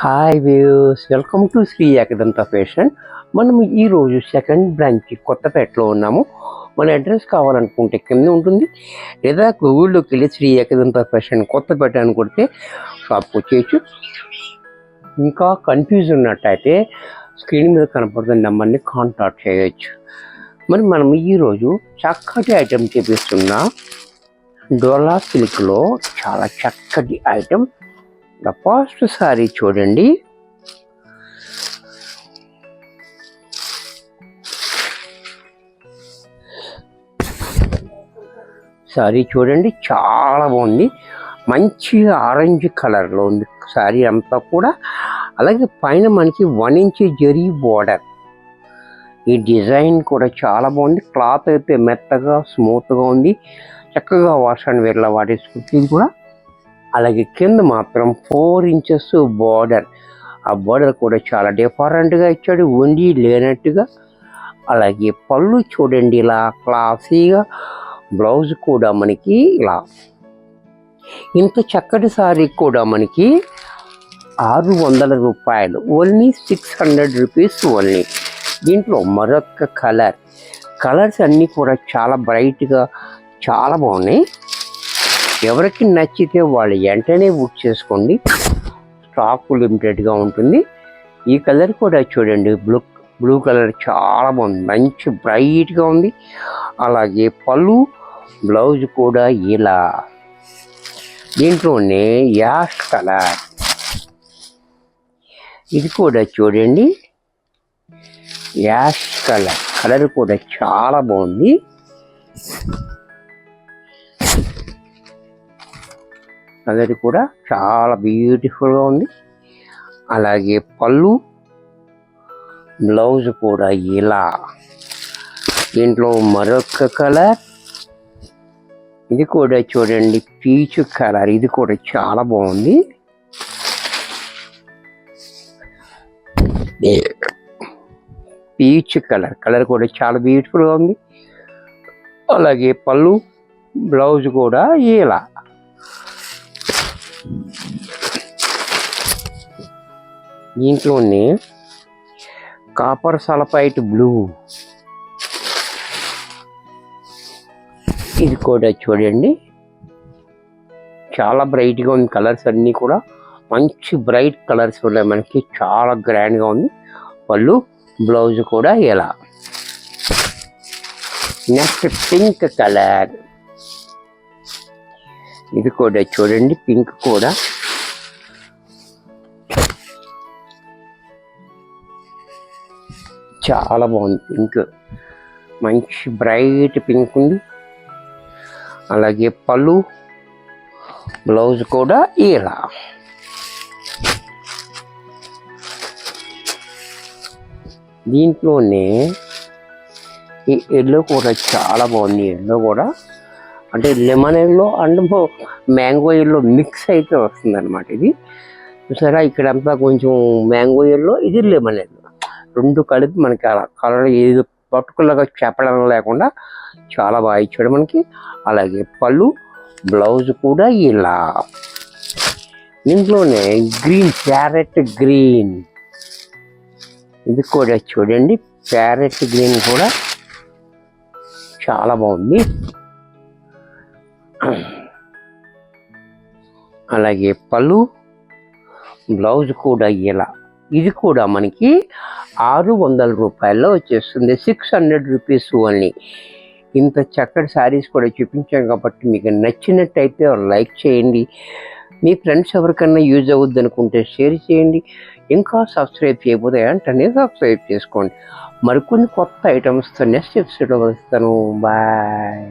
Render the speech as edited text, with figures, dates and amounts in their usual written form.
Hi views, welcome to Shri Ekadanta fashion. మనం ఈరోజు second branch కొత్తపేటలో ఉన్నాము. మన అడ్రస్ కావాలనుకుంటే కింద ఉంటుంది, లేదా గూగుల్లోకి వెళ్ళి శ్రీ ఏకదంత ఫ్యాషన్ కొత్తపేట అని కొడితే షాప్కి వచ్చేయచ్చు. ఇంకా కన్ఫ్యూజ్ ఉన్నట్టయితే స్క్రీన్ మీద కనపడుతున్న నెంబర్ని కాంటాక్ట్ చేయవచ్చు. మరి మనం ఈరోజు చక్కటి ఐటెం చూపిస్తున్న డోలా సిల్క్లో చాలా చక్కటి ఐటెం. ద ఫస్ట్ సారీ చూడండి. సారీ చూడండి, చాలా బాగుంది. మంచి ఆరెంజ్ కలర్లో ఉంది సారీ అంతా కూడా. అలాగే పైన మనకి 1 ఇంచ్ జరీ బోర్డర్. ఈ డిజైన్ కూడా చాలా బాగుంది. క్లాత్ అయితే మెత్తగా స్మూత్గా ఉంది. చక్కగా వాష్ అండ్ వేర్లా వాడేసుకుంటుంది కూడా. అలాగే కింద మాత్రం 4 ఇంచెస్ బార్డర్. ఆ బార్డర్ కూడా చాలా డిఫరెంట్గా ఇచ్చాడు, ఉండి లేనట్టుగా. అలాగే పళ్ళు చూడండి ఇలా క్లాసీగా, బ్లౌజ్ కూడా మనకి ఇలా. ఇంత చక్కటి సారీ కూడా మనకి 600 రూపాయలు, ఓన్లీ 600 రూపీస్ ఓన్లీ. దీంట్లో మరొక కలర్స్ అన్నీ కూడా చాలా బ్రైట్గా చాలా బాగున్నాయి. ఎవరికి నచ్చితే వాళ్ళు వెంటనే బుక్ చేసుకోండి, స్టాక్ లిమిటెడ్గా ఉంటుంది. ఈ కలర్ కూడా చూడండి, బ్లూ కలర్ చాలా బాగుంది, మంచి బ్రైట్గా ఉంది. అలాగే పళ్ళు, బ్లౌజ్ కూడా ఇలా. దీంట్లోనే యాష్ కలర్, ఇది కూడా చూడండి యాష్ కలర్ కూడా చాలా బాగుంది. కలర్ కూడా చాలా బ్యూటిఫుల్గా ఉంది. అలాగే పళ్ళు, బ్లౌజ్ కూడా ఇలా. దీంట్లో మరొక కలర్, ఇది కూడా చూడండి పీచ్ కలర్, ఇది కూడా చాలా బాగుంది. పీచ్ కలర్ కూడా చాలా బ్యూటిఫుల్గా ఉంది. అలాగే పళ్ళు, బ్లౌజ్ కూడా ఇలా. దీంట్లోనే కాపర్ సల్ఫైట్ బ్లూ, ఇది కూడా చూడండి చాలా బ్రైట్గా ఉంది. కలర్స్ అన్నీ కూడా మంచి బ్రైట్ కలర్స్ ఉన్నాయి మనకి, చాలా గ్రాండ్గా ఉంది. పళ్ళు, బ్లౌజ్ కూడా ఇలా. నెక్స్ట్ పింక్ కలర్, ఇది కూడా చూడండి పింక్ కూడా చాలా బాగుంది. పింక్ మంచి బ్రైట్ పింక్ ఉంది. అలాగే పళ్ళు, బ్లౌజ్ కూడా ఇలా. దీంట్లోనే ఈ ఎల్లో కూడా చాలా బాగుంది. ఎల్లో కూడా అంటే lemon yellow and mango yellow mix అయితే వస్తుంది అనమాట. ఇది చూసారా, ఇక్కడంతా కొంచెం మ్యాంగో ఎల్లో, ఇది లెమన్ ఎల్లో, రెండు కలిపి మనకి అలా కలర్ ఏది పర్టికులర్గా చెప్పడం లేకుండా చాలా బాగా ఇచ్చాడు మనకి. అలాగే పళ్ళు, బ్లౌజ్ కూడా ఇలా. దీంట్లోనే గ్రీన్, ప్యారెట్ గ్రీన్, ఇది కూడా చూడండి ప్యారెట్ గ్రీన్ కూడా చాలా బాగుంది. అలాగే పళ్ళు, బ్లౌజ్ కూడా ఇలా. ఇది కూడా మనకి 600 రూపాయల్లో వచ్చేస్తుంది, 600 రూపీస్ ఓన్లీ. ఇంత చక్కటి శారీస్ కూడా చూపించాం కాబట్టి మీకు నచ్చినట్టయితే లైక్ చేయండి. మీ ఫ్రెండ్స్ ఎవరికన్నా యూజ్ అవుద్ది అనుకుంటే షేర్ చేయండి. ఇంకా సబ్స్క్రైబ్ చేయకపోతే వెంటనే సబ్స్క్రైబ్ చేసుకోండి. మరికొన్ని కొత్త ఐటమ్స్తో నెక్స్ట్ ఎపిసోడ్లో కలుస్తాను. బాయ్.